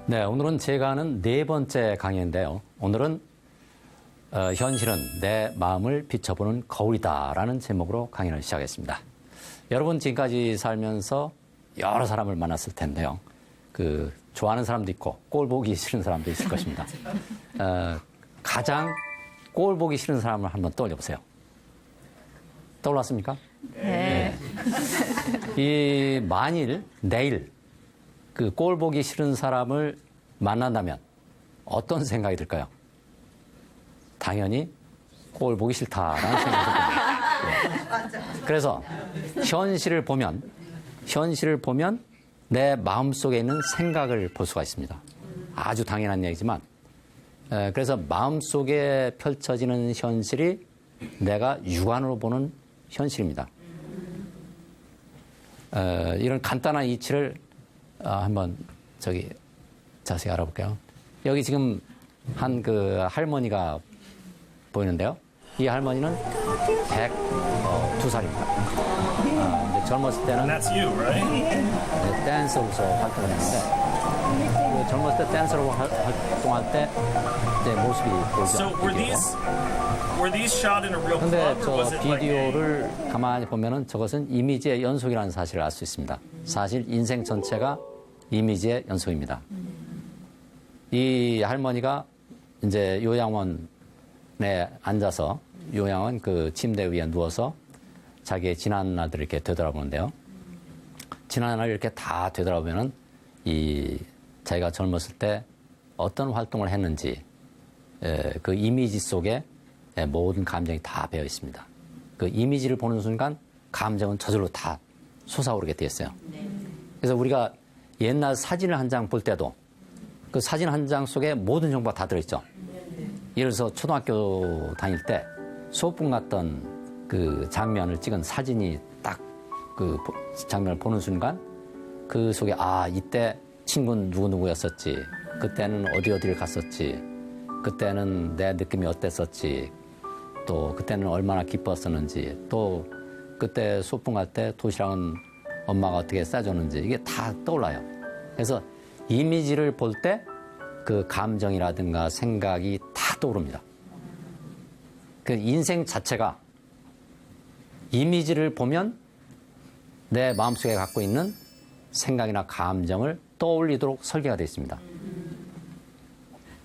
네, 오늘은 제가 하는 네 번째 강의인데요. 오늘은 현실은 내 마음을 비춰보는 거울이다라는 제목으로 강의를 시작했습니다. 여러분 지금까지 살면서 여러 사람을 만났을 텐데요. 좋아하는 사람도 있고 꼴 보기 싫은 사람도 있을 것입니다. 가장 꼴 보기 싫은 사람을 한번 떠올려 보세요. 떠올랐습니까? 네. 만일 내일 꼴 보기 싫은 사람을 만난다면 어떤 생각이 들까요? 당연히 꼴 보기 싫다라는 생각이 들 겁니다. 그래서 현실을 보면 내 마음속에 있는 생각을 볼 수가 있습니다. 아주 당연한 얘기지만 그래서 마음속에 펼쳐지는 현실이 내가 육안으로 보는 현실입니다. 이런 간단한 이치를 한번 자세히 알아볼게요. 여기 지금 한 할머니가 보이는데요. 이 할머니는 102살입니다. 이제 젊었을 때는 댄서로서 활동을 했는데 젊었을 때 댄서로 활동할 때 이제 모습이 보이죠. 그런데 저 비디오를 가만히 보면은 저것은 이미지의 연속이라는 사실을 알 수 있습니다. 사실 인생 전체가 이미지의 연속입니다. 이 할머니가 이제 요양원에 앉아서 요양원 침대 위에 누워서 자기의 지난 날들을 이렇게 되돌아보는데요. 지난 날 이렇게 다 되돌아보면은 자기가 젊었을 때 어떤 활동을 했는지 그 이미지 속에 모든 감정이 다 배어 있습니다. 그 이미지를 보는 순간 감정은 저절로 다 솟아오르게 되어 있어요. 그래서 우리가 옛날 사진을 한 장 볼 때도 그 사진 한 장 속에 모든 정보가 다 들어있죠. 예를 들어서 초등학교 다닐 때 소풍 갔던 그 장면을 찍은 사진이 딱 그 장면을 보는 순간 그 속에 이때 친구는 누구누구였었지. 그때는 어디를 갔었지. 그때는 내 느낌이 어땠었지. 또 그때는 얼마나 기뻤었는지. 또 그때 소풍 갈 때 도시락은 엄마가 어떻게 싸줬는지 이게 다 떠올라요. 그래서 이미지를 볼 때 그 감정이라든가 생각이 다 떠오릅니다. 그 인생 자체가 이미지를 보면 내 마음속에 갖고 있는 생각이나 감정을 떠올리도록 설계가 되어 있습니다.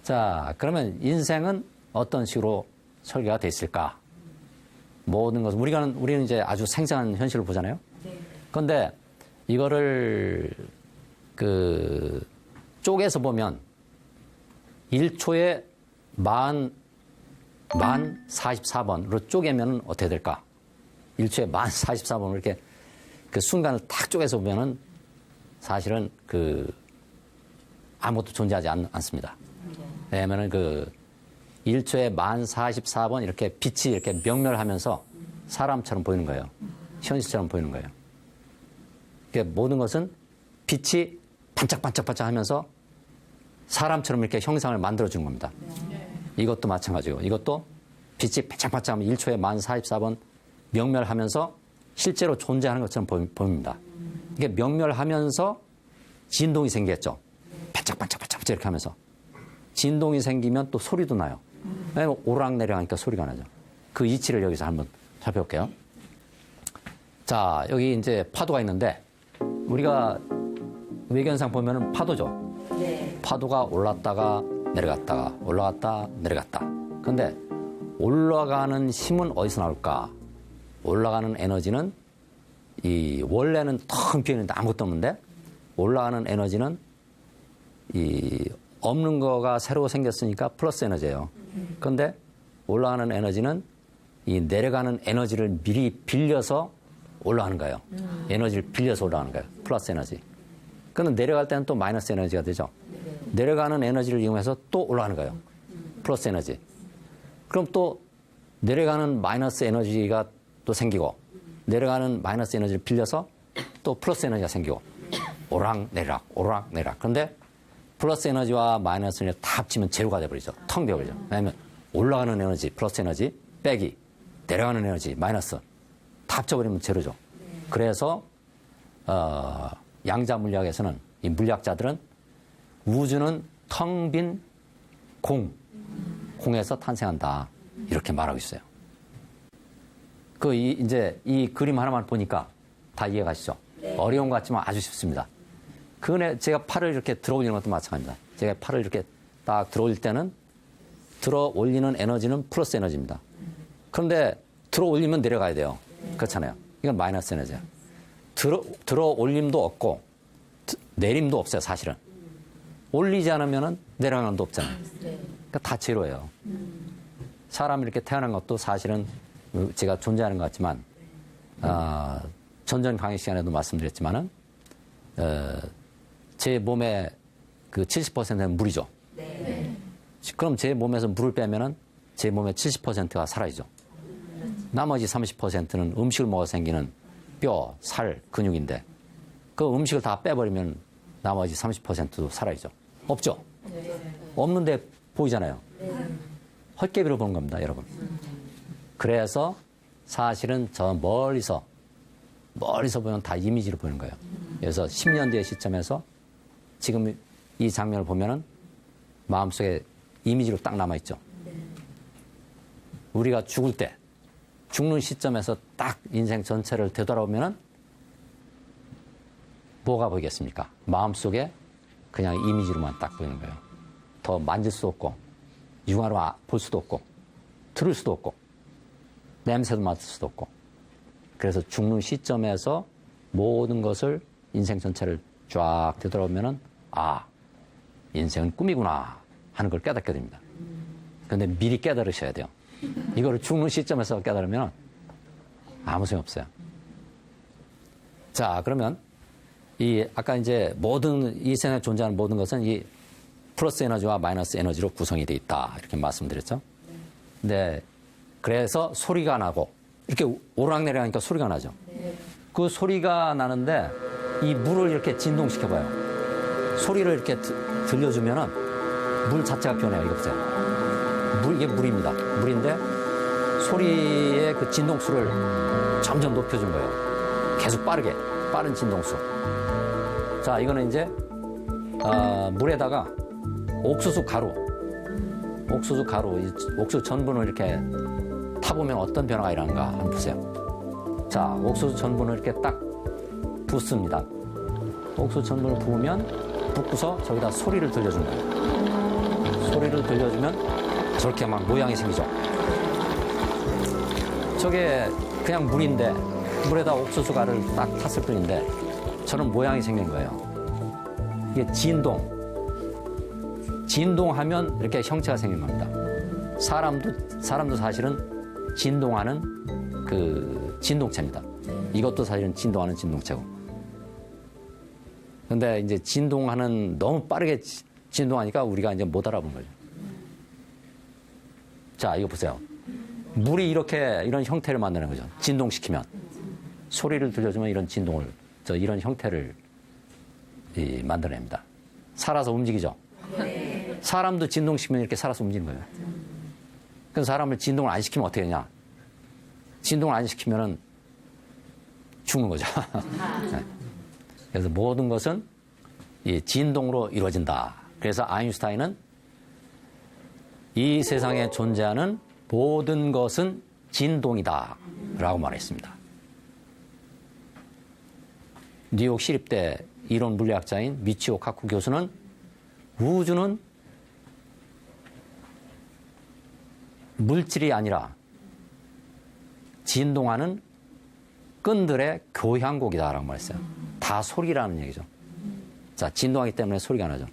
자, 그러면 인생은 어떤 식으로 설계가 되어 있을까? 모든 것은 우리는 이제 아주 생생한 현실을 보잖아요. 그런데 이거를 쪼개서 보면 1초에 만 44번으로 쪼개면 어떻게 될까? 1초에 만 44번으로 이렇게 그 순간을 딱 쪼개서 보면은 사실은 아무것도 존재하지 않습니다. 왜냐면은 1초에 만 44번 이렇게 빛이 이렇게 명멸하면서 사람처럼 보이는 거예요. 현실처럼 보이는 거예요. 그러니까 모든 것은 빛이 반짝반짝반짝 하면서 사람처럼 이렇게 형상을 만들어주는 겁니다. 이것도 마찬가지고 이것도 빛이 반짝반짝하면 1초에 만 44번 명멸하면서 실제로 존재하는 것처럼 보입니다. 이게 명멸하면서 진동이 생겼죠. 반짝반짝반짝 이렇게 하면서. 진동이 생기면 또 소리도 나요. 왜냐면 오락내리하니까 소리가 나죠. 그 이치를 여기서 한번 살펴볼게요. 자, 여기 이제 파도가 있는데 우리가 외견상 보면은 파도죠. 파도가 올랐다가 내려갔다가 올라갔다 내려갔다. 그런데 올라가는 힘은 어디서 나올까? 올라가는 에너지는 원래는 텅 비어있는데 아무것도 없는데 올라가는 에너지는 없는 거가 새로 생겼으니까 플러스 에너지예요. 그런데 올라가는 에너지는 내려가는 에너지를 미리 빌려서 올라가는 거예요. 에너지를 빌려서 올라가는 거예요. 플러스 에너지. 그런데 내려갈 때는 또 마이너스 에너지가 되죠. 내려가는 에너지를 이용해서 또 올라가는 거예요. 플러스 에너지. 그럼 또 내려가는 마이너스 에너지가 또 생기고 내려가는 마이너스 에너지를 빌려서 또 플러스 에너지가 생기고 오락내락 오락내락. 그런데 플러스 에너지와 마이너스 에너지 다 합치면 제로가 돼버리죠. 텅 비어버리죠. 왜냐하면 올라가는 에너지 플러스 에너지 빼기 내려가는 에너지 마이너스 다 합쳐버리면 제로죠. 그래서 양자 물리학에서는 이 물리학자들은 우주는 텅 빈 공에서 탄생한다. 이렇게 말하고 있어요. 이제 이 그림 하나만 보니까 다 이해가시죠? 네. 어려운 것 같지만 아주 쉽습니다. 제가 팔을 이렇게 들어 올리는 것도 마찬가지입니다. 제가 팔을 이렇게 딱 들어 올릴 때는 들어 올리는 에너지는 플러스 에너지입니다. 그런데 들어 올리면 내려가야 돼요. 그렇잖아요. 이건 마이너스 에너지예요. 들어 올림도 없고 내림도 없어요, 사실은. 올리지 않으면 내려가는 도 없잖아요. 그러니까 다 제로예요. 사람이 이렇게 태어난 것도 사실은 제가 존재하는 것 같지만, 전전 강의 시간에도 말씀드렸지만은, 제 몸의 그 70%는 물이죠. 네. 그럼 제 몸에서 물을 빼면은 제 몸의 70%가 사라지죠. 나머지 30%는 음식을 먹어서 생기는 뼈, 살, 근육인데, 그 음식을 다 빼버리면 나머지 30%도 사라지죠. 없죠? 네. 없는데 보이잖아요. 네. 헛개비로 보는 겁니다, 여러분. 그래서 사실은 저 멀리서 보면 다 이미지로 보이는 거예요. 그래서 10년 뒤의 시점에서 지금 이 장면을 보면은 마음속에 이미지로 딱 남아있죠. 우리가 죽는 시점에서 딱 인생 전체를 되돌아보면은 뭐가 보이겠습니까? 마음속에 그냥 이미지로만 딱 보이는 거예요. 더 만질 수도 없고, 육안으로 볼 수도 없고, 들을 수도 없고, 냄새도 맡을 수도 없고. 그래서 죽는 시점에서 모든 것을 인생 전체를 쫙 되돌아보면은 인생은 꿈이구나 하는 걸 깨닫게 됩니다. 그런데 미리 깨달으셔야 돼요. 이거를 죽는 시점에서 깨달으면 아무 소용 없어요. 자, 그러면 아까 이제 이 세상에 존재하는 모든 것은 이 플러스 에너지와 마이너스 에너지로 구성이 되어 있다. 이렇게 말씀드렸죠. 네. 그래서 소리가 나고, 이렇게 오르락내리락 하니까 소리가 나죠. 그 소리가 나는데, 이 물을 이렇게 진동시켜봐요. 소리를 이렇게 들려주면은, 물 자체가 변해요. 이거 보세요. 이게 물입니다. 물인데, 소리의 그 진동수를 점점 높여준 거예요. 계속 빠른 진동수. 자, 이거는 이제, 물에다가 옥수수 가루, 옥수수 전분을 이렇게 타보면 어떤 변화가 일어나는가 한번 보세요. 자, 옥수수 전분을 이렇게 딱 붓습니다. 옥수수 전분을 부으면 붓고서 저기다 소리를 들려준 거예요. 소리를 들려주면 저렇게 막 모양이 생기죠. 저게 그냥 물인데, 물에다 옥수수 가루를 딱 탔을 뿐인데 저런 모양이 생긴 거예요. 이게 진동하면 이렇게 형체가 생긴 겁니다. 사람도 사실은 진동하는 그 진동체입니다. 이것도 사실은 진동하는 진동체고. 근데 이제 너무 빠르게 진동하니까 우리가 이제 못 알아본 거죠. 자, 이거 보세요. 물이 이런 형태를 만드는 거죠. 진동시키면. 소리를 들려주면 이런 형태를 만들어냅니다. 살아서 움직이죠. 사람도 진동시키면 이렇게 살아서 움직이는 거예요. 그래서 사람을 진동을 안 시키면 어떻게 되냐? 진동을 안 시키면은 죽는 거죠. 네. 그래서 모든 것은 이 진동으로 이루어진다. 그래서 아인슈타인은 이 세상에 존재하는 모든 것은 진동이다. 라고 말했습니다. 뉴욕 시립대 이론 물리학자인 미치오 카쿠 교수는 우주는 물질이 아니라 진동하는 끈들의 교향곡이다라고 말했어요. 다 소리라는 얘기죠. 자, 진동하기 때문에 소리가 나죠.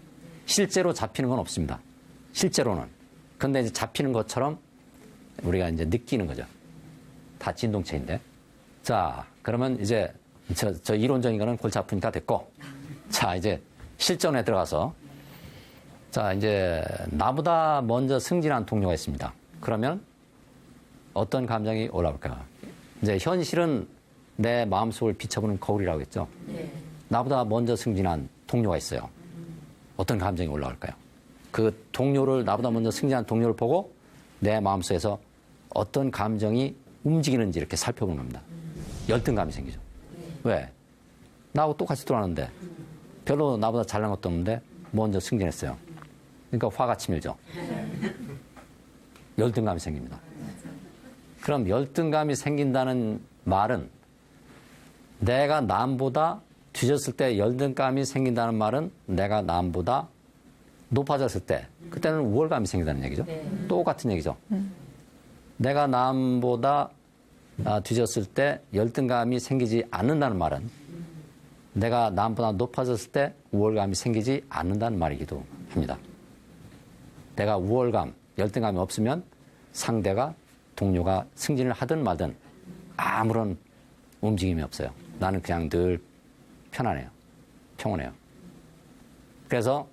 실제로 잡히는 건 없습니다. 실제로는. 근데 이제 잡히는 것처럼 우리가 이제 느끼는 거죠. 다 진동체인데. 자, 그러면 이제 저 이론적인 거는 골치 아프니까 됐고. 자, 이제 실전에 들어가서. 자, 이제 나보다 먼저 승진한 동료가 있습니다. 그러면 어떤 감정이 올라올까요? 이제 현실은 내 마음속을 비춰보는 거울이라고 했죠. 네. 나보다 먼저 승진한 동료가 있어요. 어떤 감정이 올라올까요? 그 나보다 먼저 승진한 동료를 보고 내 마음속에서 어떤 감정이 움직이는지 이렇게 살펴보는 겁니다. 열등감이 생기죠. 왜? 나하고 똑같이 돌아가는데 별로 나보다 잘난 것도 없는데 먼저 승진했어요. 그러니까 화가 치밀죠. 열등감이 생깁니다. 그럼 열등감이 생긴다는 말은 내가 남보다 뒤졌을 때 열등감이 생긴다는 말은 내가 남보다 높아졌을 때 그때는 우월감이 생긴다는 얘기죠. 똑같은 얘기죠. 내가 남보다 뒤졌을 때 열등감이 생기지 않는다는 말은 내가 남보다 높아졌을 때 우월감이 생기지 않는다는 말이기도 합니다. 내가 우월감, 열등감이 없으면 상대가 동료가 승진을 하든 말든 아무런 움직임이 없어요. 나는 그냥 늘 편안해요. 평온해요. 그래서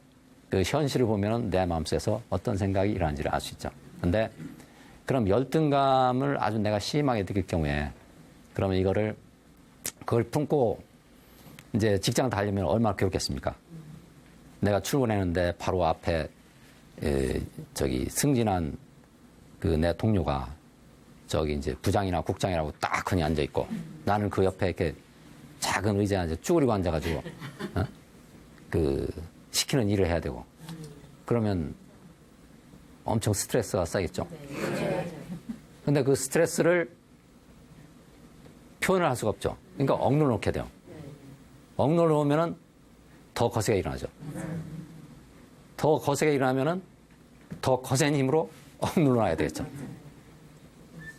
그 현실을 보면은 내 마음속에서 어떤 생각이 일어나는지를 알 수 있죠. 근데 그럼 열등감을 아주 내가 심하게 느낄 경우에 그러면 그걸 품고 이제 직장 다니면 얼마나 괴롭겠습니까? 내가 출근했는데 바로 앞에 승진한 그 내 동료가 저기 이제 부장이나 국장이라고 딱 흔히 앉아 있고 나는 그 옆에 이렇게 작은 의자에 앉아 쭈그리고 앉아가지고 그 시키는 일을 해야 되고 그러면 엄청 스트레스가 쌓이겠죠. 근데 그 스트레스를 표현을 할 수가 없죠. 그러니까 억눌러 놓게 돼요. 억눌러 놓으면은 더 거세게 일어나죠. 더 거세게 일어나면은 더 거센 힘으로 억눌러 놔야 되겠죠.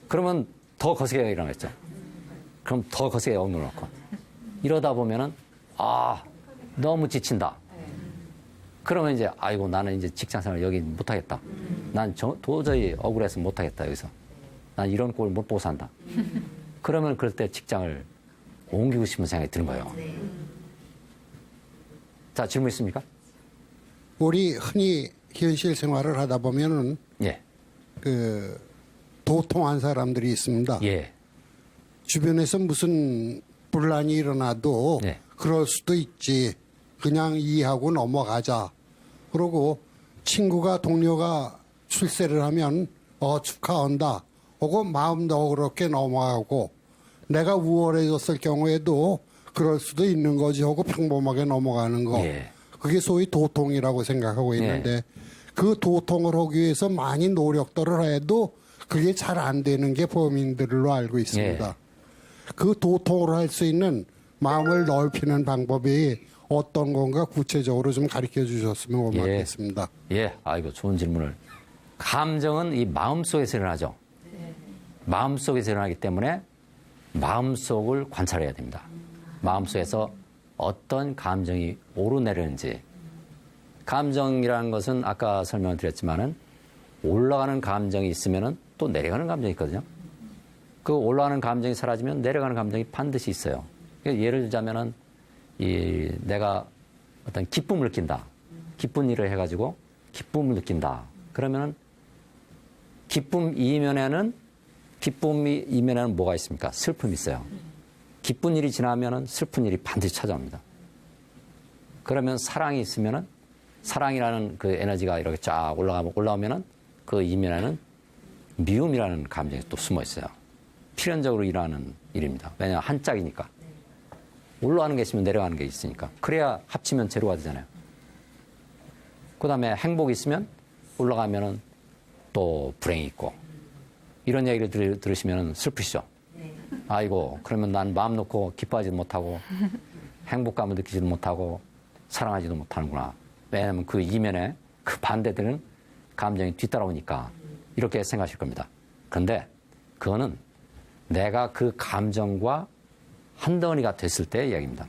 그러면 더 거세게 일어나겠죠. 그럼 더 거세게 억눌러 놓고. 이러다 보면은, 너무 지친다. 그러면 이제, 아이고, 나는 이제 직장 생활 여기 못하겠다. 난 도저히 억울해서 못하겠다, 여기서. 난 이런 꼴 못 보고 산다. 그러면 그럴 때 직장을 옮기고 싶은 생각이 드는 거예요. 자, 질문 있습니까? 우리 흔히 현실 생활을 하다 보면은, 예. 도통한 사람들이 있습니다. 예. 주변에서 무슨 분란이 일어나도 예. 그럴 수도 있지. 그냥 이해하고 넘어가자. 그러고 친구가 동료가 출세를 하면 축하한다. 하고 마음도 그렇게 넘어가고 내가 우월해졌을 경우에도 그럴 수도 있는 거지 하고 평범하게 넘어가는 거. 예. 그게 소위 도통이라고 생각하고 있는데 예. 그 도통을 하기 위해서 많이 노력들을 해도 그게 잘 안 되는 게 범인들로 알고 있습니다. 예. 그 도통을 할 수 있는 마음을 넓히는 방법이 어떤 건가 구체적으로 좀 가르쳐 주셨으면 고맙겠습니다. 예, 아이고, 좋은 질문을. 감정은 이 마음속에서 일어나죠. 마음속에서 일어나기 때문에 마음속을 관찰해야 됩니다. 마음속에서 어떤 감정이 오르내리는지. 감정이라는 것은 아까 설명을 드렸지만은 올라가는 감정이 있으면은 또 내려가는 감정이 있거든요. 그 올라가는 감정이 사라지면 내려가는 감정이 반드시 있어요. 예를 들자면은 내가 어떤 기쁨을 느낀다. 기쁜 일을 해가지고 기쁨을 느낀다. 그러면은 기쁨 이면에는 뭐가 있습니까? 슬픔이 있어요. 기쁜 일이 지나면은 슬픈 일이 반드시 찾아옵니다. 그러면 사랑이 있으면은 사랑이라는 그 에너지가 이렇게 쫙 올라오면은 그 이면에는 미움이라는 감정이 또 숨어 있어요. 필연적으로 일어나는 일입니다. 왜냐하면 한 짝이니까. 올라가는 게 있으면 내려가는 게 있으니까. 그래야 합치면 제로가 되잖아요. 그 다음에 행복이 있으면 올라가면은 또 불행이 있고. 이런 얘기를 들으시면 슬프시죠? 아이고, 그러면 난 마음 놓고 기뻐하지도 못하고, 행복감을 느끼지도 못하고, 사랑하지도 못하는구나. 왜냐하면 그 이면에 그 반대되는 감정이 뒤따라오니까 이렇게 생각하실 겁니다. 그런데 그거는 내가 그 감정과 한 덩어리가 됐을 때의 이야기입니다.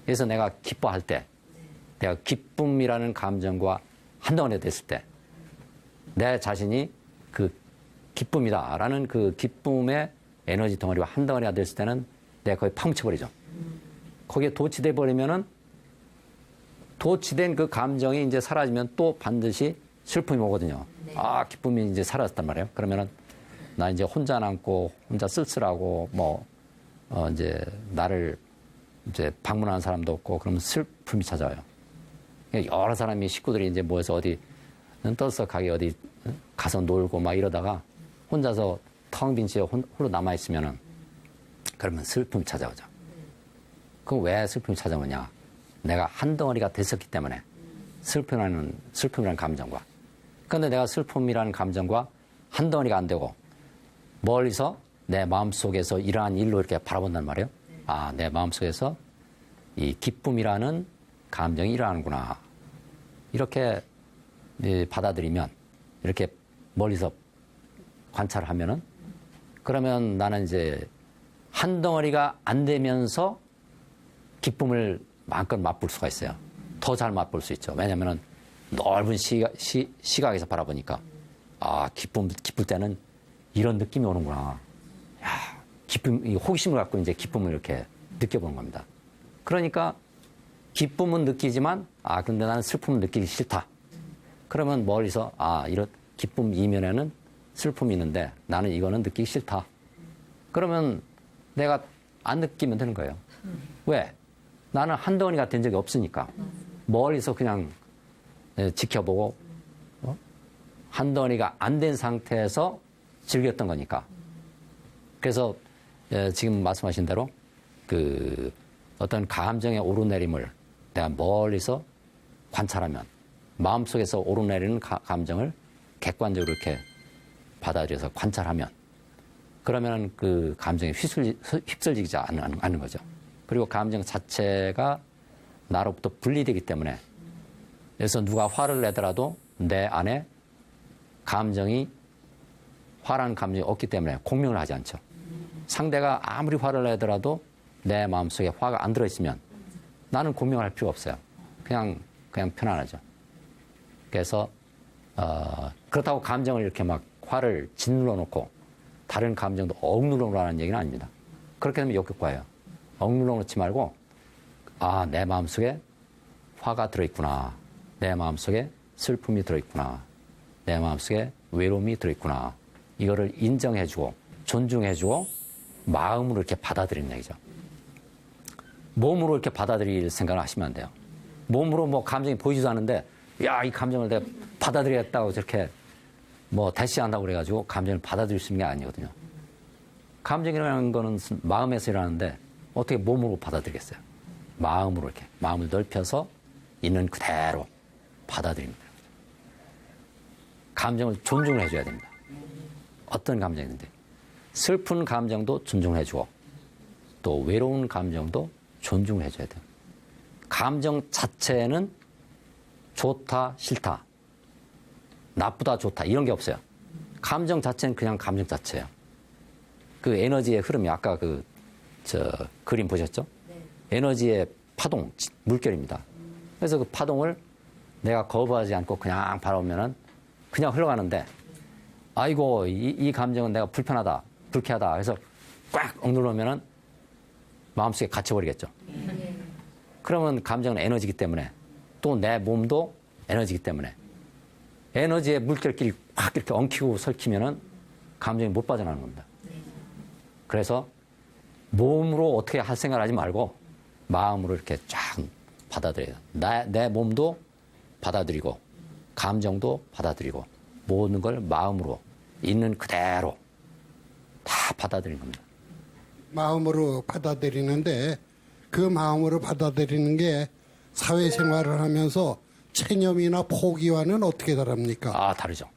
그래서 내가 기뻐할 때, 내가 기쁨이라는 감정과 한 덩어리가 됐을 때, 내 자신이 그 기쁨이다라는 그 기쁨의 에너지 덩어리와 한 덩어리가 됐을 때는 내가 거의 파묻혀버리죠. 거기에 도취돼 버리면은 도취된 그 감정이 이제 사라지면 또 반드시 슬픔이 오거든요. 기쁨이 이제 사라졌단 말이에요. 그러면은 나 이제 혼자 남고 혼자 쓸쓸하고 이제 나를 이제 방문하는 사람도 없고 그러면 슬픔이 찾아와요. 여러 사람이 식구들이 이제 모여서 어디 떠들썩하게 어디 가서 놀고 막 이러다가 혼자서 텅 빈 집에 홀로 남아있으면은 그러면 슬픔이 찾아오죠. 그럼 왜 슬픔이 찾아오냐? 내가 한 덩어리가 됐었기 때문에 슬픔이라는 감정과. 그런데 내가 슬픔이라는 감정과 한 덩어리가 안 되고 멀리서 내 마음속에서 이러한 일로 이렇게 바라본단 말이에요. 아, 내 마음속에서 이 기쁨이라는 감정이 일어나는구나. 이렇게 받아들이면, 이렇게 멀리서 관찰하면은, 그러면 나는 이제 한 덩어리가 안 되면서 기쁨을 마음껏 맛볼 수가 있어요. 더 잘 맛볼 수 있죠. 왜냐면은 넓은 시각에서 바라보니까, 아, 기쁠 때는 이런 느낌이 오는구나. 야, 이 호기심을 갖고 이제 기쁨을 이렇게 느껴보는 겁니다. 그러니까 기쁨은 느끼지만, 아, 근데 나는 슬픔은 느끼기 싫다. 그러면 멀리서, 아, 이런 기쁨 이면에는 슬픔이 있는데 나는 이거는 느끼기 싫다. 그러면 내가 안 느끼면 되는 거예요. 왜? 나는 한 덩어리가 된 적이 없으니까. 멀리서 그냥 지켜보고, 한 덩어리가 안 된 상태에서 즐겼던 거니까. 그래서 지금 말씀하신 대로 그 어떤 감정의 오르내림을 내가 멀리서 관찰하면, 마음속에서 오르내리는 감정을 객관적으로 이렇게 받아들여서 관찰하면, 그러면 그 감정에 휩쓸리지 않는 거죠. 그리고 감정 자체가 나로부터 분리되기 때문에, 그래서 누가 화를 내더라도 내 안에 화라는 감정이 없기 때문에 공명을 하지 않죠. 상대가 아무리 화를 내더라도 내 마음속에 화가 안 들어있으면 나는 공명할 필요가 없어요. 그냥 편안하죠. 그래서 그렇다고 감정을 이렇게 막 화를 짓눌러 놓고 다른 감정도 억눌러 놓으라는 얘기는 아닙니다. 그렇게 되면 역효과예요. 억눌러 놓지 말고, 아, 내 마음속에 화가 들어있구나. 내 마음속에 슬픔이 들어있구나. 내 마음속에 외로움이 들어있구나. 이거를 인정해주고 존중해주고 마음으로 이렇게 받아들이는 얘기죠. 몸으로 이렇게 받아들일 생각을 하시면 안 돼요. 몸으로 뭐 감정이 보이지도 않는데, 야, 이 감정을 내가 받아들이겠다고 저렇게 뭐 대시한다고 그래가지고 감정을 받아들일 수 있는 게 아니거든요. 감정이라는 거는 마음에서 일어나는데 어떻게 몸으로 받아들이겠어요? 마음으로 이렇게 마음을 넓혀서 있는 그대로 받아들입니다. 감정을 존중을 해줘야 됩니다. 어떤 감정인데 슬픈 감정도 존중해주고 또 외로운 감정도 존중을 해줘야 돼요. 감정 자체는 좋다, 싫다, 나쁘다, 좋다 이런 게 없어요. 감정 자체는 그냥 감정 자체예요. 그 에너지의 흐름이 아까 그림 보셨죠? 네. 에너지의 파동, 물결입니다. 그래서 그 파동을 내가 거부하지 않고 그냥 바라보면은 그냥 흘러가는데, 아이고 이 감정은 내가 불편하다, 불쾌하다 해서 꽉 억누르면은 마음속에 갇혀버리겠죠. 그러면 감정은 에너지이기 때문에 또 내 몸도 에너지이기 때문에 에너지의 물결끼리 확 이렇게 엉키고 설키면은 감정이 못 빠져나가는 겁니다. 그래서 몸으로 어떻게 할 생각을 하지 말고 마음으로 이렇게 쫙 받아들여요. 내 몸도 받아들이고 감정도 받아들이고 모든 걸 마음으로 있는 그대로 다 받아들이는 겁니다. 마음으로 받아들이는데 그 마음으로 받아들이는 게 사회생활을 하면서 체념이나 포기와는 어떻게 다릅니까? 아, 다르죠.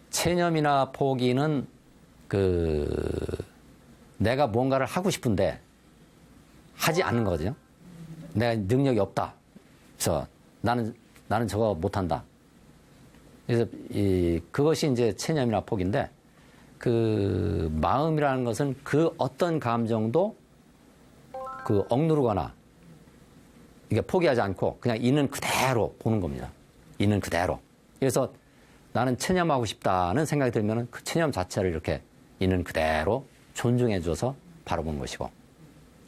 체념이나 포기는 내가 뭔가를 하고 싶은데 하지 않는 거거든요. 내가 능력이 없다. 나는 저거 못한다. 그래서 그것이 이제 체념이나 포기인데, 그 마음이라는 것은 그 어떤 감정도 억누르거나 이게 포기하지 않고 그냥 있는 그대로 보는 겁니다. 있는 그대로. 그래서 나는 체념하고 싶다는 생각이 들면은 그 체념 자체를 이렇게 있는 그대로 존중해줘서 바라보는 것이고,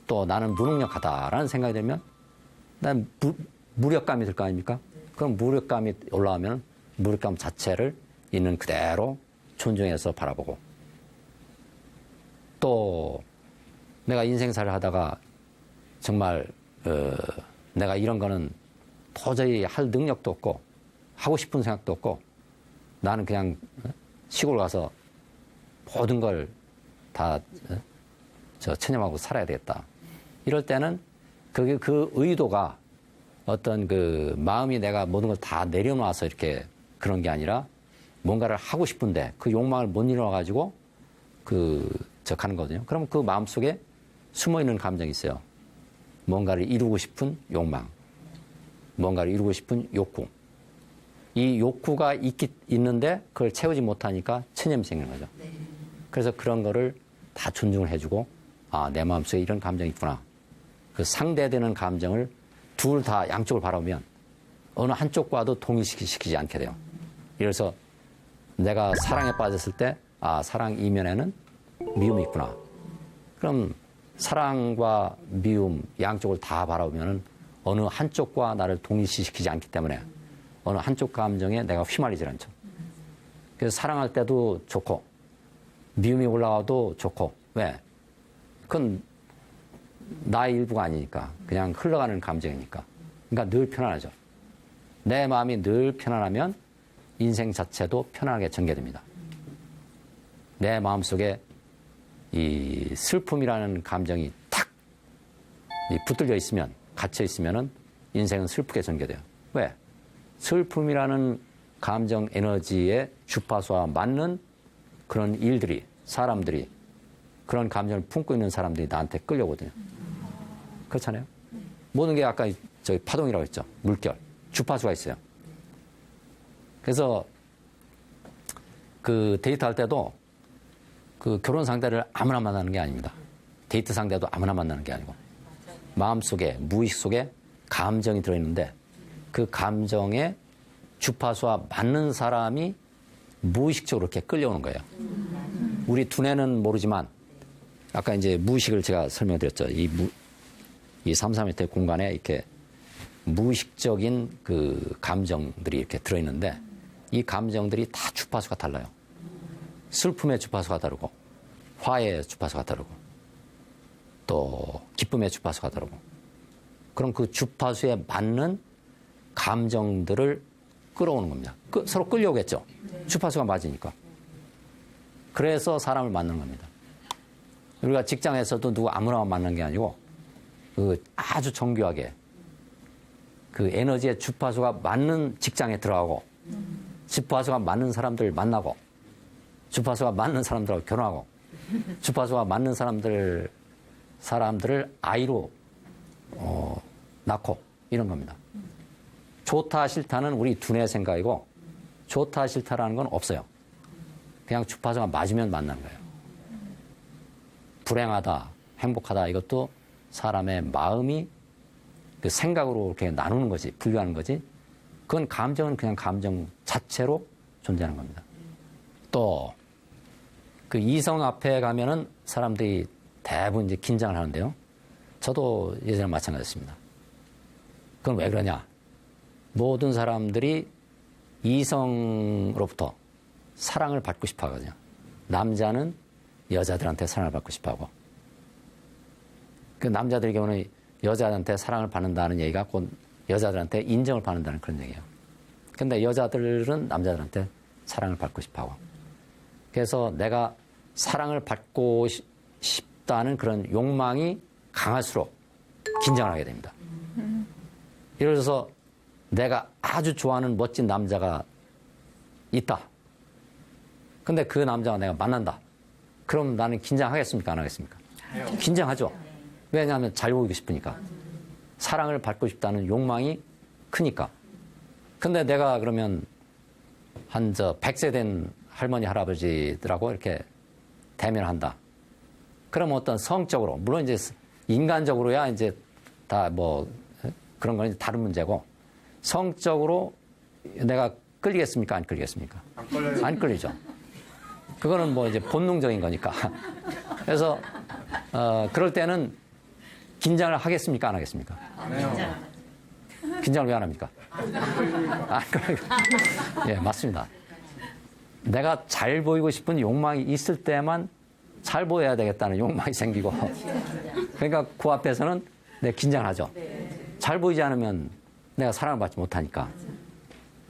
또 나는 무능력하다라는 생각이 들면 난 무력감이 들 거 아닙니까? 그럼 무력감이 올라오면 무력감 자체를 있는 그대로 존중해서 바라보고, 또 내가 인생살이를 하다가 정말 내가 이런 거는 도저히 할 능력도 없고 하고 싶은 생각도 없고 나는 그냥 시골 가서 모든 걸 다 체념하고 살아야 되겠다. 이럴 때는 그 의도가 어떤 그 마음이 내가 모든 걸 다 내려놔서 이렇게 그런 게 아니라 뭔가를 하고 싶은데 그 욕망을 못 이뤄가지고 저 가는 거거든요. 그럼 그 마음 속에 숨어 있는 감정이 있어요. 뭔가를 이루고 싶은 욕망, 뭔가를 이루고 싶은 욕구. 이 욕구가 있는데 그걸 채우지 못하니까 체념이 생기는 거죠. 그래서 그런 거를 다 존중을 해주고, 아, 내 마음속에 이런 감정이 있구나. 그 상대되는 감정을 둘 다 양쪽을 바라보면 어느 한쪽과도 동의시키지 않게 돼요. 그래서 내가 사랑에 빠졌을 때, 아, 사랑 이면에는 미움이 있구나. 그럼 사랑과 미움 양쪽을 다 바라보면 어느 한쪽과 나를 동의시키지 않기 때문에 어느 한쪽 감정에 내가 휘말리질 않죠. 그래서 사랑할 때도 좋고 미움이 올라와도 좋고. 왜? 그건 나의 일부가 아니니까. 그냥 흘러가는 감정이니까. 그러니까 늘 편안하죠. 내 마음이 늘 편안하면 인생 자체도 편안하게 전개됩니다. 내 마음속에 이 슬픔이라는 감정이 탁 붙들려 있으면, 갇혀 있으면은 인생은 슬프게 전개돼요. 왜? 슬픔이라는 감정 에너지의 주파수와 맞는 그런 일들이, 사람들이, 그런 감정을 품고 있는 사람들이 나한테 끌려오거든요. 그렇잖아요? 모든 게 아까 저기 파동이라고 했죠. 물결. 주파수가 있어요. 그래서 그 데이트할 때도 그 결혼 상대를 아무나 만나는 게 아닙니다. 데이트 상대도 아무나 만나는 게 아니고 마음속에, 무의식 속에 감정이 들어있는데 그 감정의 주파수와 맞는 사람이 무의식적으로 이렇게 끌려오는 거예요. 우리 두뇌는 모르지만 아까 이제 무의식을 제가 설명드렸죠. 이 3, 4m 공간에 이렇게 무의식적인 그 감정들이 이렇게 들어있는데 이 감정들이 다 주파수가 달라요. 슬픔의 주파수가 다르고 화해의 주파수가 다르고 또 기쁨의 주파수가 다르고 그럼 그 주파수에 맞는 감정들을 끌어오는 겁니다. 서로 끌려오겠죠. 주파수가 맞으니까. 그래서 사람을 만나는 겁니다. 우리가 직장에서도 누구 아무나 만나는 게 아니고 그 아주 정교하게 그 에너지의 주파수가 맞는 직장에 들어가고 주파수가 맞는 사람들을 만나고 주파수가 맞는 사람들하고 결혼하고 주파수가 맞는 사람들을 아이로 낳고 이런 겁니다. 좋다 싫다는 우리 두뇌 생각이고 좋다 싫다라는 건 없어요. 그냥 주파수가 맞으면 만나는 거예요. 불행하다, 행복하다 이것도 사람의 마음이 그 생각으로 이렇게 나누는 거지, 분류하는 거지. 그건 감정은 그냥 감정 자체로 존재하는 겁니다. 또 그 이성 앞에 가면은 사람들이 대부분 이제 긴장을 하는데요. 저도 예전에 마찬가지였습니다. 그건 왜 그러냐? 모든 사람들이 이성으로부터 사랑을 받고 싶어 하거든요. 남자는 여자들한테 사랑을 받고 싶어 하고. 그 남자들의 경우는 여자들한테 사랑을 받는다는 얘기가 곧 여자들한테 인정을 받는다는 그런 얘기예요. 근데 여자들은 남자들한테 사랑을 받고 싶어 하고. 그래서 내가 사랑을 받고 싶다는 그런 욕망이 강할수록 긴장을 하게 됩니다. 예를 들어서 내가 아주 좋아하는 멋진 남자가 있다. 근데 그 남자가 내가 만난다. 그럼 나는 긴장하겠습니까? 안 하겠습니까? 긴장하죠. 왜냐하면 잘 보이고 싶으니까. 사랑을 받고 싶다는 욕망이 크니까. 근데 내가 그러면 100세 된 할머니, 할아버지들하고 이렇게 대면한다. 그럼 어떤 성적으로, 물론 이제 인간적으로야 이제 다 뭐 그런 건 이제 다른 문제고, 성적으로 내가 끌리겠습니까? 안 끌리겠습니까? 안 끌리죠. 그거는 뭐 이제 본능적인 거니까. 그래서, 그럴 때는 긴장을 하겠습니까? 안 하겠습니까? 안 해요. 긴장을 왜 안 합니까? 안 그러니까. 예, 맞습니다. 내가 잘 보이고 싶은 욕망이 있을 때만 잘 보여야 되겠다는 욕망이 생기고. 그러니까 그 앞에서는 내가 긴장을 하죠. 잘 보이지 않으면 내가 사랑을 받지 못하니까.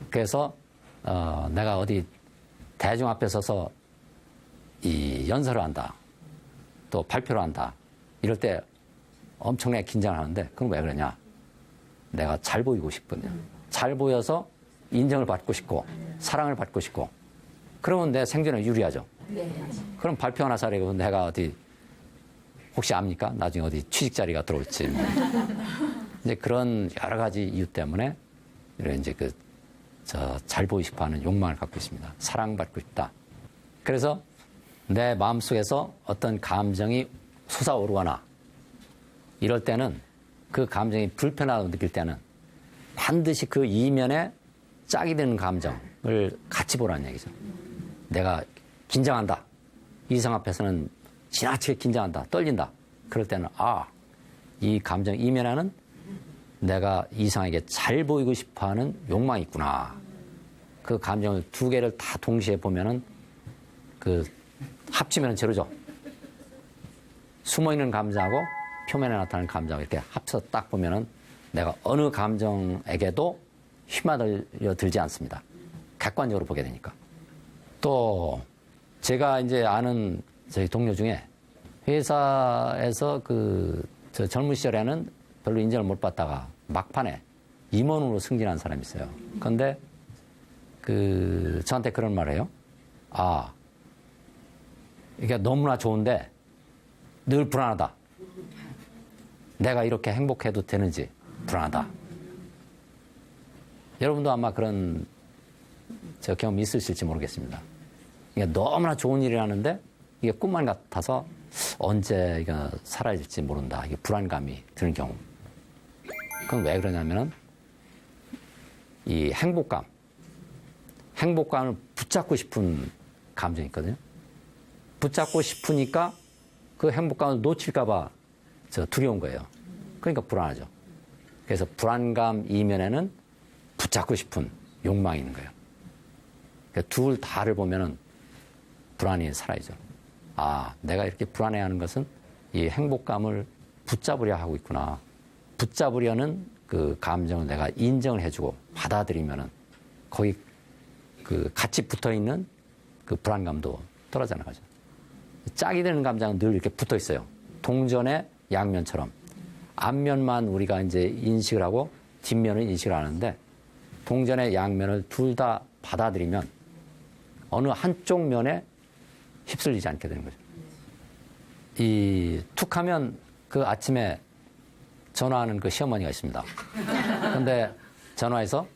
그래서, 내가 어디 대중 앞에 서서 이 연설을 한다. 또 발표를 한다. 이럴 때 엄청나게 긴장을 하는데, 그건 왜 그러냐? 내가 잘 보이고 싶거든요. 잘 보여서 인정을 받고 싶고 사랑을 받고 싶고 그러면 내 생존에 유리하죠. 그럼 발표 하나 잘하고 내가 어디 혹시 압니까? 나중에 어디 취직 자리가 들어올지. 이제 그런 여러 가지 이유 때문에 이런 이제 잘 보이고 싶어 하는 욕망을 갖고 있습니다. 사랑받고 싶다. 그래서 내 마음속에서 어떤 감정이 솟아오르거나 이럴 때는 그 감정이 불편하다고 느낄 때는 반드시 그 이면에 짝이 되는 감정을 같이 보라는 얘기죠. 내가 긴장한다. 이성 앞에서는 지나치게 긴장한다. 떨린다. 그럴 때는 이 감정 이면에는 내가 이상에게 잘 보이고 싶어하는 욕망이 있구나. 그 감정을 두 개를 다 동시에 보면은 합치면 저러죠. 숨어있는 감정하고 표면에 나타나는 감정을 이렇게 합쳐서 딱 보면은 내가 어느 감정에게도 휘말려 들지 않습니다. 객관적으로 보게 되니까. 또 제가 이제 아는 저희 동료 중에 회사에서 저 젊은 시절에는 별로 인정을 못 받다가 막판에 임원으로 승진한 사람이 있어요. 그런데 저한테 그런 말을 해요. 이게 너무나 좋은데 늘 불안하다. 내가 이렇게 행복해도 되는지 불안하다. 여러분도 아마 그런 경험이 있으실지 모르겠습니다. 이게 너무나 좋은 일이라는데 이게 꿈만 같아서 언제 이거 사라질지 모른다. 이게 불안감이 드는 경우. 그건 왜 그러냐면은 이 행복감을 붙잡고 싶은 감정이 있거든요. 붙잡고 싶으니까 그 행복감을 놓칠까봐 두려운 거예요. 그러니까 불안하죠. 그래서 불안감 이면에는 붙잡고 싶은 욕망이 있는 거예요. 그러니까 둘 다를 보면은 불안이 사라지죠. 내가 이렇게 불안해하는 것은 이 행복감을 붙잡으려 하고 있구나. 붙잡으려는 그 감정을 내가 인정을 해주고 받아들이면은 거기 같이 붙어 있는 그 불안감도 떨어져 나가죠. 짝이 되는 감정은 늘 이렇게 붙어 있어요. 동전의 양면처럼. 앞면만 우리가 이제 인식을 하고 뒷면을 인식을 하는데 동전의 양면을 둘 다 받아들이면 어느 한쪽 면에 휩쓸리지 않게 되는 거죠. 툭 하면 그 아침에 전화하는 그 시어머니가 있습니다. 그런데 전화해서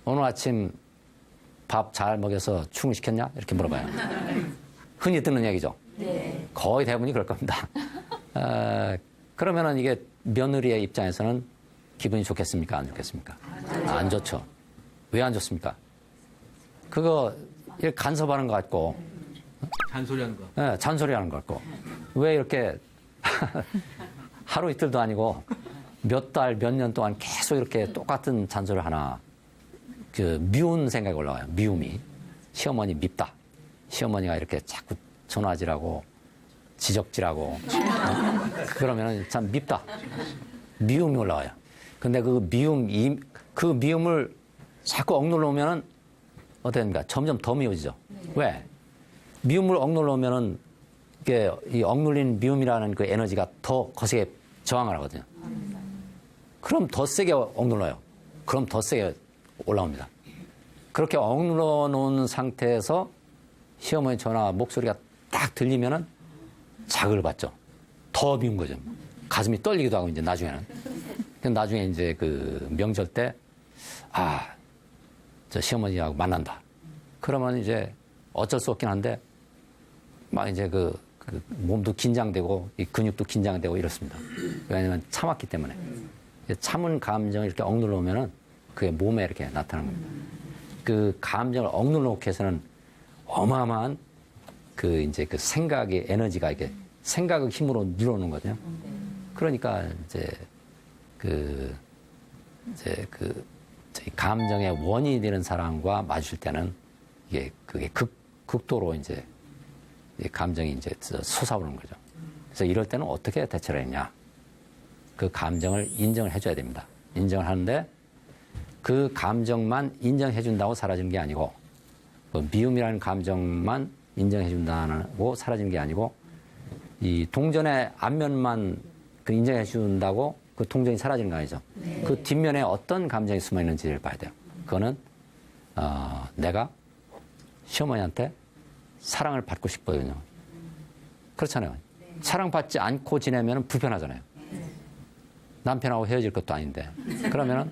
오늘 아침 밥 잘 먹여서 출근시켰냐? 이렇게 물어봐요. 흔히 듣는 얘기죠. 네. 거의 대부분이 그럴 겁니다. 그러면은 이게 며느리의 입장에서는 기분이 좋겠습니까? 안 좋겠습니까? 안 좋죠. 왜 안 좋습니까? 그거 이렇게 간섭하는 것 같고. 잔소리하는 거. 네, 잔소리하는 것 같고. 왜 이렇게 하루 이틀도 아니고 몇 달, 몇 년 동안 계속 이렇게 똑같은 잔소리를 하나. 미운 생각이 올라와요. 미움이. 시어머니 밉다. 시어머니가 이렇게 자꾸 전화질하고 지적질하고 그러면은 참 밉다. 미움이 올라와요. 근데 그 미움을 자꾸 억눌러 오면은 어떻게 됩니까? 점점 더 미워지죠. 왜? 미움을 억눌러 오면은 이게 이 억눌린 미움이라는 그 에너지가 더 거세게 저항을 하거든요. 그럼 더 세게 억눌러요. 그럼 더 세게 올라옵니다. 그렇게 억눌러 놓은 상태에서 시어머니 전화 목소리가 딱 들리면은 자극을 받죠. 더 미운 거죠. 가슴이 떨리기도 하고 이제 나중에는. 나중에 이제 명절 때 저 시어머니하고 만난다. 그러면 이제 어쩔 수 없긴 한데 막 이제 몸도 긴장되고 이 근육도 긴장되고 이렇습니다. 왜냐하면 참았기 때문에. 참은 감정을 이렇게 억눌러 오면은 그게 몸에 이렇게 나타나는 겁니다. 그 감정을 억눌러 놓기 위해서는 어마어마한 이제 생각의 에너지가 이렇게 생각의 힘으로 눌러놓는 거거든요. 그러니까 이제 저희 감정의 원인이 되는 사람과 마주칠 때는 그게 극도로 이제 감정이 이제 솟아오르는 거죠. 그래서 이럴 때는 어떻게 대처를 했냐? 그 감정을 인정을 해줘야 됩니다. 인정을 하는데 그 감정만 인정해준다고 사라지는 게 아니고 미움이라는 감정만 인정해준다고 사라지는 게 아니고 이 동전의 앞면만 그 인정해 준다고 그 동정이 사라지는 거 아니죠. 그 뒷면에 어떤 감정이 숨어 있는지를 봐야 돼요. 그거는 내가 시어머니한테 사랑을 받고 싶거든요. 그렇잖아요. 사랑받지 않고 지내면 불편하잖아요. 남편하고 헤어질 것도 아닌데. 그러면은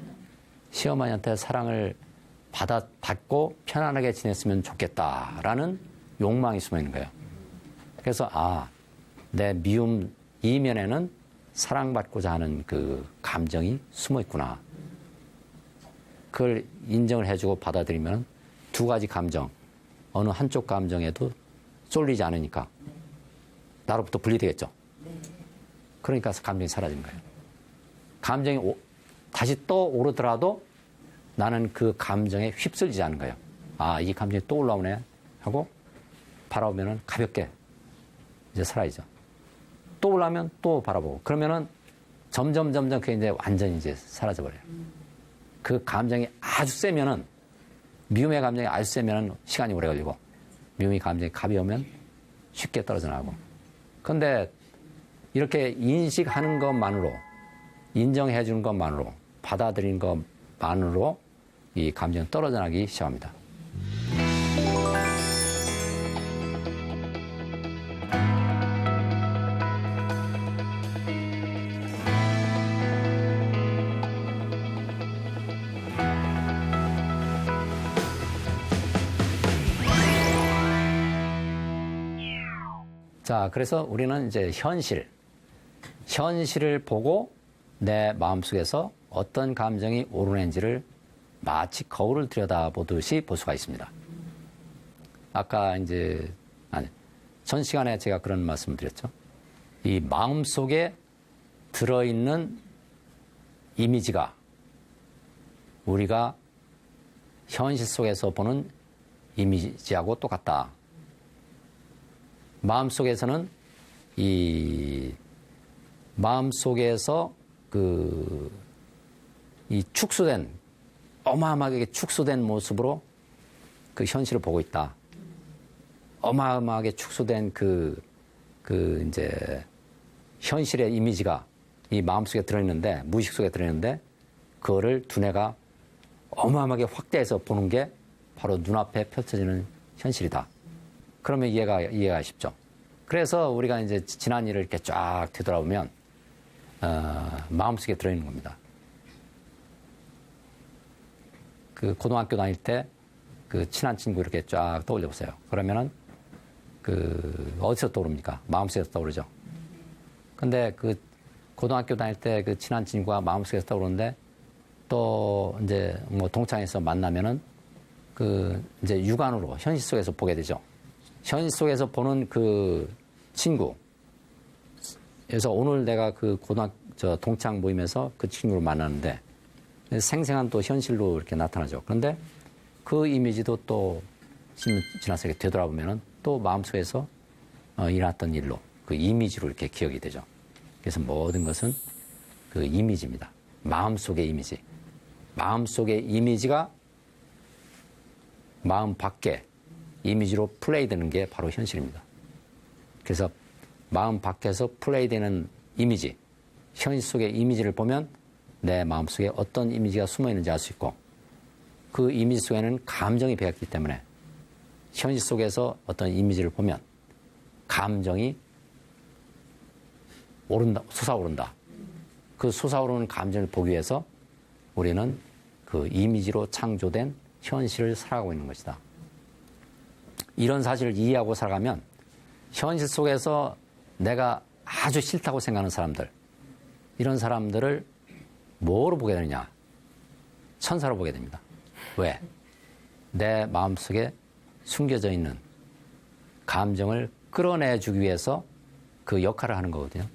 시어머니한테 사랑을 받고 편안하게 지냈으면 좋겠다라는 욕망이 숨어 있는 거예요. 그래서 내 미움 이면에는 사랑받고자 하는 그 감정이 숨어 있구나. 그걸 인정을 해주고 받아들이면 두 가지 감정, 어느 한쪽 감정에도 쏠리지 않으니까 나로부터 분리되겠죠. 그러니까 감정이 사라지는 거예요. 감정이 다시 또 오르더라도 나는 그 감정에 휩쓸리지 않은 거예요. 이 감정이 또 올라오네 하고 바라보면 가볍게 이제 사라지죠. 또 올라오면 또 바라보고 그러면은 점점 그게 이제 완전히 이제 사라져버려요. 그 감정이 아주 세면은 미움의 감정이 아주 세면은 시간이 오래 걸리고 미움의 감정이 가벼우면 쉽게 떨어져 나가고. 그런데 이렇게 인식하는 것만으로 인정해 주는 것만으로 받아들이는 것만으로 이 감정은 떨어져 나기 시작합니다. 자, 그래서 우리는 이제 현실을 보고 내 마음속에서 어떤 감정이 오르는지를 마치 거울을 들여다보듯이 볼 수가 있습니다. 아까 전 시간에 제가 그런 말씀을 드렸죠. 이 마음속에 들어있는 이미지가 우리가 현실 속에서 보는 이미지하고 똑같다. 마음속에서는 마음속에서 이 어마어마하게 축소된 모습으로 그 현실을 보고 있다. 어마어마하게 축소된 이제 현실의 이미지가 이 마음속에 들어있는데, 무의식 속에 들어있는데, 그거를 두뇌가 어마어마하게 확대해서 보는 게 바로 눈앞에 펼쳐지는 현실이다. 그러면 이해가 쉽죠. 그래서 우리가 이제 지난 일을 이렇게 쫙 되돌아보면, 마음속에 들어있는 겁니다. 그 고등학교 다닐 때 그 친한 친구 이렇게 쫙 떠올려 보세요. 그러면은 어디서 떠오릅니까? 마음속에서 떠오르죠. 근데 그 고등학교 다닐 때 그 친한 친구가 마음속에서 떠오르는데 또 이제 뭐 동창회에서 만나면은 이제 육안으로 현실 속에서 보게 되죠. 현실 속에서 보는 그 친구. 그래서 오늘 내가 그 동창 모임에서 그 친구를 만났는데 생생한 또 현실로 이렇게 나타나죠. 그런데 그 이미지도 또 지나서 이렇게 되돌아보면은 또 마음속에서 일어났던 일로 그 이미지로 이렇게 기억이 되죠. 그래서 모든 것은 그 이미지입니다. 마음속의 이미지. 마음속의 이미지가 마음 밖에 이미지로 플레이되는 게 바로 현실입니다. 그래서 마음 밖에서 플레이되는 이미지, 현실 속의 이미지를 보면 내 마음속에 어떤 이미지가 숨어 있는지 알 수 있고 그 이미지 속에는 감정이 배었기 때문에 현실 속에서 어떤 이미지를 보면 감정이 솟아오른다. 그 솟아오르는 감정을 보기 위해서 우리는 그 이미지로 창조된 현실을 살아가고 있는 것이다. 이런 사실을 이해하고 살아가면 현실 속에서 내가 아주 싫다고 생각하는 사람들, 이런 사람들을 뭐로 보게 되느냐? 천사로 보게 됩니다. 왜? 내 마음속에 숨겨져 있는 감정을 끌어내주기 위해서 그 역할을 하는 거거든요.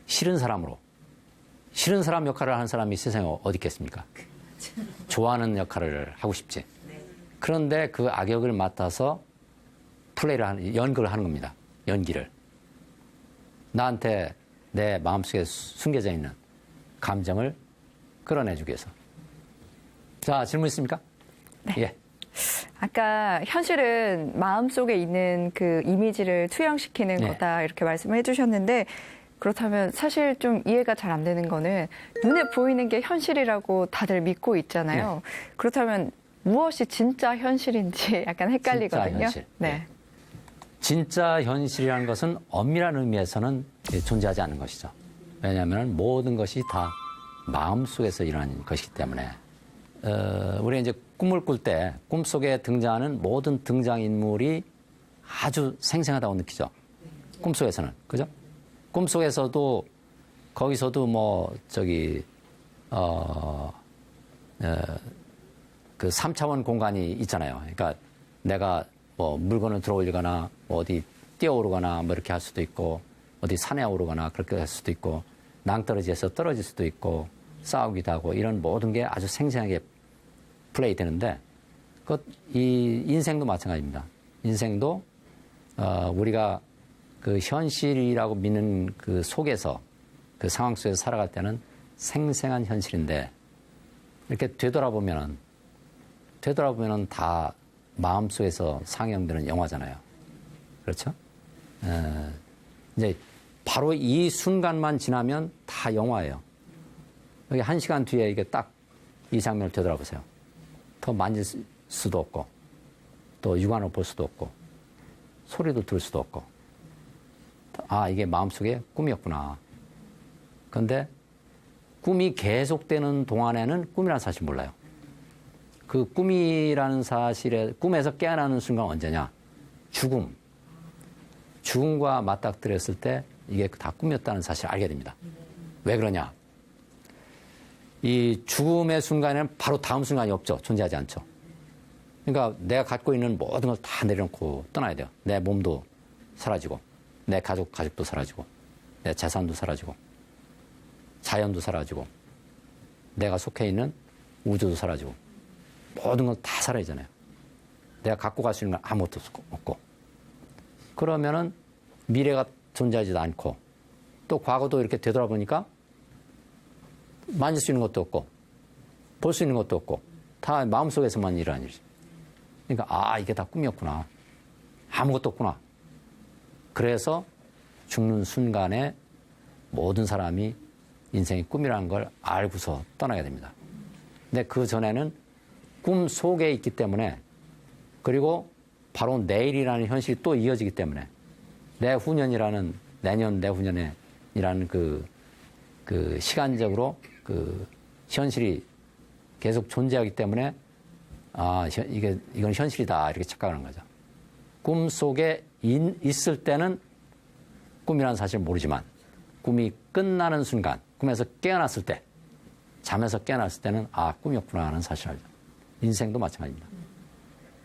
싫은 사람 역할을 하는 사람이 세상에 어디 있겠습니까? 좋아하는 역할을 하고 싶지. 그런데 그 악역을 맡아서 연극을 하는 겁니다. 연기를. 나한테 내 마음속에 숨겨져 있는 감정을 끌어내주기 위해서. 자, 질문 있습니까? 네. 예. 아까 현실은 마음속에 있는 그 이미지를 투영시키는 네. 거다 이렇게 말씀을 해주셨는데 그렇다면 사실 좀 이해가 잘 안 되는 거는 눈에 보이는 게 현실이라고 다들 믿고 있잖아요. 그렇다면 무엇이 진짜 현실인지 약간 헷갈리거든요. 진짜 현실. 네. 진짜 현실이라는 것은 엄밀한 의미에서는 존재하지 않는 것이죠. 왜냐하면 모든 것이 다 마음속에서 일어나는 것이기 때문에 우리가 이제 꿈을 꿀 때 꿈속에 등장하는 모든 등장인물이 아주 생생하다고 느끼죠. 꿈속에서는. 그죠? 꿈속에서도 거기서도 그 3차원 공간이 있잖아요. 그러니까 내가 뭐 물건을 들어올리거나 뭐 어디 뛰어오르거나 뭐 이렇게 할 수도 있고 어디 산에 오르거나 그렇게 할 수도 있고 낭떠러지에서 떨어질 수도 있고 싸우기도 하고 이런 모든 게 아주 생생하게 플레이 되는데 이 인생도 마찬가지입니다. 인생도 우리가 그 현실이라고 믿는 그 속에서 그 상황 속에서 살아갈 때는 생생한 현실인데 이렇게 되돌아보면은 다 마음속에서 상영되는 영화잖아요. 그렇죠? 이제 바로 이 순간만 지나면 다 영화예요. 여기 1시간 뒤에 이게 딱 이 장면을 되돌아보세요. 더 만질 수도 없고, 또 육안으로 볼 수도 없고, 소리도 들을 수도 없고, 아, 이게 마음속에 꿈이었구나. 그런데 꿈이 계속되는 동안에는 꿈이라는 사실 몰라요. 그 꿈이라는 사실에, 꿈에서 깨어나는 순간 언제냐? 죽음과 맞닥뜨렸을 때 이게 다 꿈이었다는 사실을 알게 됩니다. 왜 그러냐? 이 죽음의 순간에는 바로 다음 순간이 없죠. 존재하지 않죠. 그러니까 내가 갖고 있는 모든 걸 다 내려놓고 떠나야 돼요. 내 몸도 사라지고, 내 가족도 사라지고, 내 재산도 사라지고, 자연도 사라지고, 내가 속해 있는 우주도 사라지고, 모든 건 다 사라지잖아요. 내가 갖고 갈 수 있는 건 아무것도 없고. 그러면은 미래가 존재하지도 않고, 또 과거도 이렇게 되돌아보니까 만질 수 있는 것도 없고, 볼 수 있는 것도 없고, 다 마음속에서만 일어나는 일이죠. 그러니까, 아, 이게 다 꿈이었구나. 아무것도 없구나. 그래서 죽는 순간에 모든 사람이 인생이 꿈이라는 걸 알고서 떠나게 됩니다. 근데 그 전에는 꿈 속에 있기 때문에, 그리고 바로 내일이라는 현실이 또 이어지기 때문에, 내후년이라는 그 시간적으로 그 현실이 계속 존재하기 때문에, 아, 이건 현실이다. 이렇게 착각하는 거죠. 꿈 속에 있을 때는 꿈이라는 사실을 모르지만, 꿈이 끝나는 순간, 꿈에서 깨어났을 때, 잠에서 깨어났을 때는, 아, 꿈이었구나 하는 사실을 알죠. 인생도 마찬가지입니다.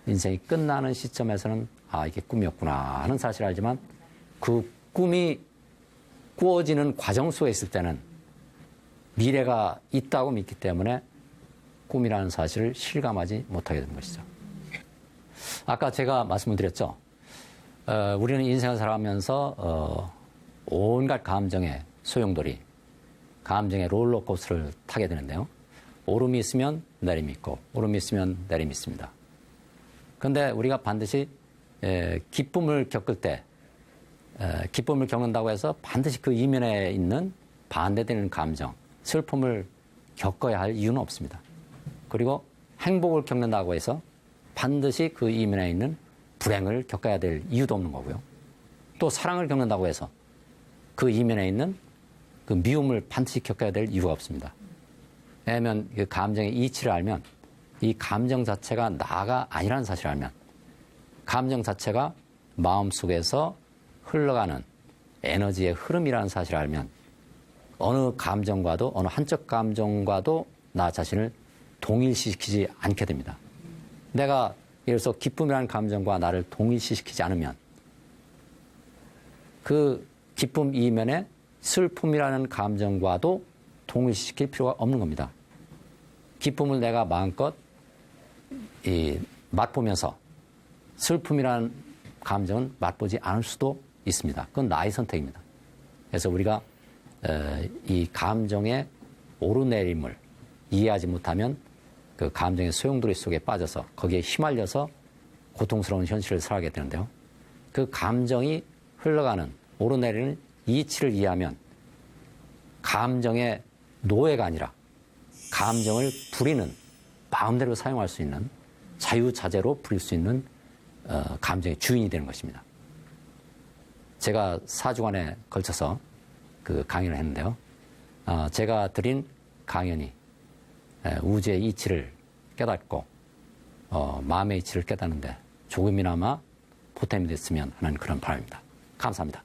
인생이 끝나는 시점에서는, 아, 이게 꿈이었구나 하는 사실을 알지만, 그 꿈이 꾸어지는 과정 속에 있을 때는 미래가 있다고 믿기 때문에 꿈이라는 사실을 실감하지 못하게 된 것이죠. 아까 제가 말씀을 드렸죠. 우리는 인생을 살아가면서 온갖 감정의 소용돌이, 감정의 롤러코스터를 타게 되는데요. 오름이 있으면 내림이 있고, 오름이 있으면 내림이 있습니다. 그런데 우리가 반드시 기쁨을 겪을 때, 기쁨을 겪는다고 해서 반드시 그 이면에 있는 반대되는 감정, 슬픔을 겪어야 할 이유는 없습니다. 그리고 행복을 겪는다고 해서 반드시 그 이면에 있는 불행을 겪어야 될 이유도 없는 거고요. 또 사랑을 겪는다고 해서 그 이면에 있는 그 미움을 반드시 겪어야 될 이유가 없습니다. 왜냐하면 그 감정의 이치를 알면, 이 감정 자체가 나가 아니라는 사실을 알면, 감정 자체가 마음속에서 흘러가는 에너지의 흐름이라는 사실을 알면, 어느 감정과도, 어느 한쪽 감정과도 나 자신을 동일시키지 않게 됩니다. 내가 예를 들어서 기쁨이라는 감정과 나를 동일시키지 않으면 그 기쁨 이면에 슬픔이라는 감정과도 동일시킬 필요가 없는 겁니다. 기쁨을 내가 마음껏 맛보면서 슬픔이라는 감정은 맛보지 않을 수도 있습니다. 그건 나의 선택입니다. 그래서 우리가 이 감정의 오르내림을 이해하지 못하면 그 감정의 소용돌이 속에 빠져서 거기에 휘말려서 고통스러운 현실을 살아가게 되는데요. 그 감정이 흘러가는 오르내리는 이치를 이해하면 감정의 노예가 아니라 감정을 부리는 마음대로 사용할 수 있는 자유자재로 부릴 수 있는 감정의 주인이 되는 것입니다. 제가 4주간에 걸쳐서 그 강연을 했는데요. 제가 드린 강연이 우주의 이치를 깨닫고 마음의 이치를 깨닫는데 조금이나마 보탬이 됐으면 하는 그런 바람입니다. 감사합니다.